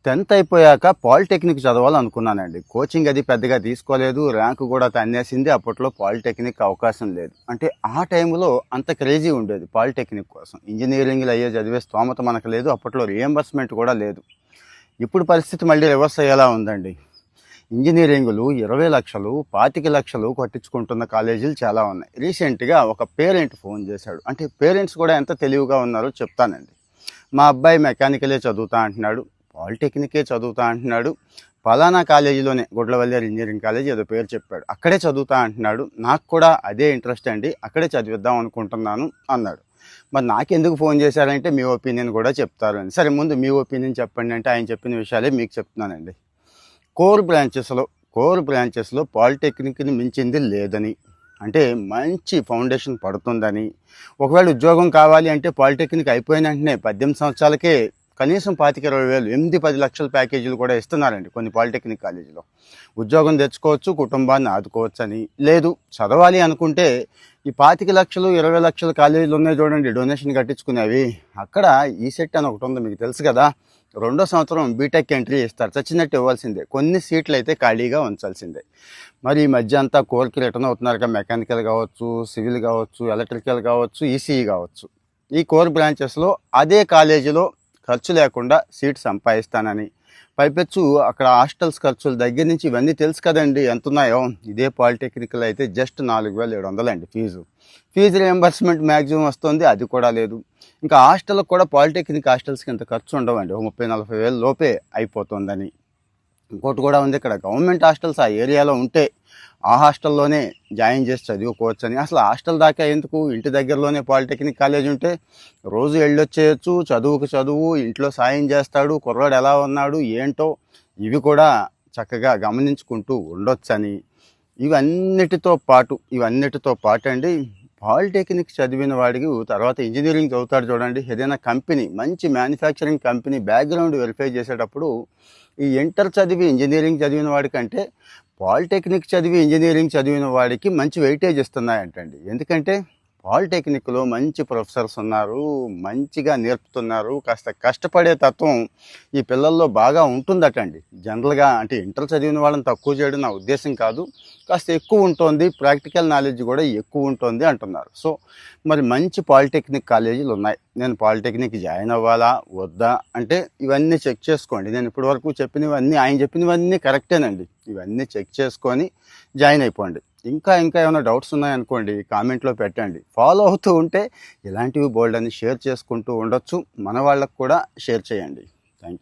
10th అయిపోయాక polytechnic చదవాలనుకున్నానండి. Coaching అది పెద్దగా తీసుకోలేదు. ర్యాంక్ కూడా తన్నేసింది. అప్పట్లో పాలిటెక్నిక్ అవకాశం లేదు. అంటే ఆ టైంలో అంత క్రేజీ ఉండేది పాలిటెక్నిక్ కోసం. ఇంజినీరింగ్‌లు అయ్యే చదివే స్తోమత మనకు లేదు. అప్పట్లో రియంబర్స్‌మెంట్ కూడా లేదు. ఇప్పుడు పరిస్థితి మళ్ళీ రివర్స్ అయ్యేలా ఉందండి. ఇంజినీరింగులు 20,00,000, 25,00,000 కట్టించుకుంటున్న కాలేజీలు చాలా ఉన్నాయి. రీసెంట్‌గా ఒక పేరెంట్ ఫోన్ చేశాడు. అంటే పేరెంట్స్ కూడా ఎంత తెలివిగా ఉన్నారో చెప్తానండి. మా అబ్బాయి మెకానికలే చదువుతా అంటున్నాడు. పాలిటెక్నికే చదువుతా అంటున్నాడు. పలానా కాలేజీలోనే గుడ్లవల్లేరు ఇంజనీరింగ్ కాలేజ్ ఏదో పేరు చెప్పాడు. అక్కడే చదువుతా అంటున్నాడు. నాకు కూడా అదే ఇంట్రెస్ట్ అండి. అక్కడే చదివిద్దాం అనుకుంటున్నాను అన్నాడు. మరి నాకెందుకు ఫోన్ చేశారంటే మీ ఒపీనియన్ కూడా చెప్తారు అని. సరే ముందు మీ ఒపీనియన్ చెప్పండి అంటే ఆయన చెప్పిన విషయాలే మీకు చెప్తున్నానండి. కోర్ బ్రాంచెస్‌లో పాలిటెక్నిక్‌ని మించింది లేదని, అంటే మంచి ఫౌండేషన్ పడుతుందని, ఒకవేళ ఉద్యోగం కావాలి అంటే పాలిటెక్నిక్ అయిపోయిన వెంటనే 18 సంవత్సరాలకే కనీసం 25,000, 20,000, 8, 10 లక్షల ప్యాకేజీలు కూడా ఇస్తున్నారండి కొన్ని పాలిటెక్నిక్ కాలేజీలో. ఉద్యోగం తెచ్చుకోవచ్చు, కుటుంబాన్ని ఆదుకోవచ్చని. లేదు చదవాలి అనుకుంటే ఈ 25,00,000, 20,00,000 కాలేజీలు ఉన్నాయి చూడండి డొనేషన్ కట్టించుకునేవి. అక్కడ ఈసెట్ అని ఒకటి ఉంది మీకు తెలుసు కదా. రెండో సంవత్సరం బీటెక్ ఎంట్రీ ఇస్తారు. చచ్చినట్టు ఇవ్వాల్సిందే. కొన్ని సీట్లు అయితే ఖాళీగా ఉంచాల్సిందే. మరి ఈ మధ్య అంతా కోర్కి రిటర్న్ అవుతున్నారు కదా. మెకానికల్ కావచ్చు, సివిల్ కావచ్చు, ఎలక్ట్రికల్ కావచ్చు, ఈసీఈ కావచ్చు. ఈ కోర్ బ్రాంచెస్లో అదే కాలేజీలో ఖర్చు లేకుండా సీట్ సంపాదిస్తానని, పైపెచ్చు అక్కడ హాస్టల్స్ ఖర్చుల దగ్గర నుంచి ఇవన్నీ తెలుసు కదండి ఎంతున్నాయో. ఇదే పాలిటెక్నికల్ అయితే జస్ట్ 4,700 అండి ఫీజు రియంబర్స్మెంట్ మ్యాక్సిమం వస్తుంది, అది కూడా లేదు. ఇంకా హాస్టల్కి కూడా పాలిటెక్నిక్ హాస్టల్స్కి ఇంత ఖర్చు ఉండవండి. 30-40 వేల లోపే అయిపోతుందని. ఇంకోటి కూడా ఉంది, ఇక్కడ గవర్నమెంట్ హాస్టల్స్ ఆ ఏరియాలో ఉంటే ఆ హాస్టల్లోనే జాయిన్ చేసి చదువుకోవచ్చు అని. అసలు హాస్టల్ దాకా ఎందుకు, ఇంటి దగ్గరలోనే పాలిటెక్నిక్ కాలేజ్ ఉంటే రోజు వెళ్ళొచ్చేయచ్చు. చదువు ఇంట్లో సాయం చేస్తాడు, కుర్రాడు ఎలా ఉన్నాడు ఏంటో ఇవి కూడా చక్కగా గమనించుకుంటూ ఉండొచ్చని. ఇవన్నిటితో పాటు అండి, పాలిటెక్నిక్ చదివిన వాడికి తర్వాత ఇంజనీరింగ్ చదువుతాడు చూడండి. ఏదైనా కంపెనీ, మంచి మ్యానుఫ్యాక్చరింగ్ కంపెనీ బ్యాక్గ్రౌండ్ వెరిఫై చేసేటప్పుడు ఈ ఇంటర్ చదివి ఇంజనీరింగ్ చదివిన వాడికంటే పాలిటెక్నిక్ చదివి ఇంజనీరింగ్ చదివిన వాడికి మంచి వెయిటేజ్ ఇస్తున్నాయంటండి. ఎందుకంటే పాలిటెక్నిక్లో మంచి ప్రొఫెసర్స్ ఉన్నారు, మంచిగా నేర్పుతున్నారు. కాస్త కష్టపడే తత్వం ఈ పిల్లల్లో బాగా ఉంటుందటండి. జనరల్గా అంటే ఇంటర్ చదివిన వాళ్ళని తక్కువ చేయడం నా ఉద్దేశం కాదు. కాస్త ఎక్కువ ఉంటుంది, ప్రాక్టికల్ నాలెడ్జ్ కూడా ఎక్కువ ఉంటుంది అంటున్నారు. సో మరి మంచి పాలిటెక్నిక్ కాలేజీలు ఉన్నాయి. నేను పాలిటెక్నిక్ జాయిన్ అవ్వాలా వద్దా అంటే ఇవన్నీ చెక్ చేసుకోండి. నేను ఇప్పటివరకు చెప్పినవన్నీ, ఆయన చెప్పినవన్నీ కరెక్టేనండి. ఇవన్నీ చెక్ చేసుకొని జాయిన్ అయిపోండి. ఇంకా ఏమైనా డౌట్స్ ఉన్నాయనుకోండి కామెంట్లో పెట్టండి. ఫాలో అవుతూ ఉంటే ఇలాంటివి బోల్డ్ అని షేర్ చేసుకుంటూ ఉండొచ్చు. మన వాళ్ళకు కూడా షేర్ చేయండి. Thank you.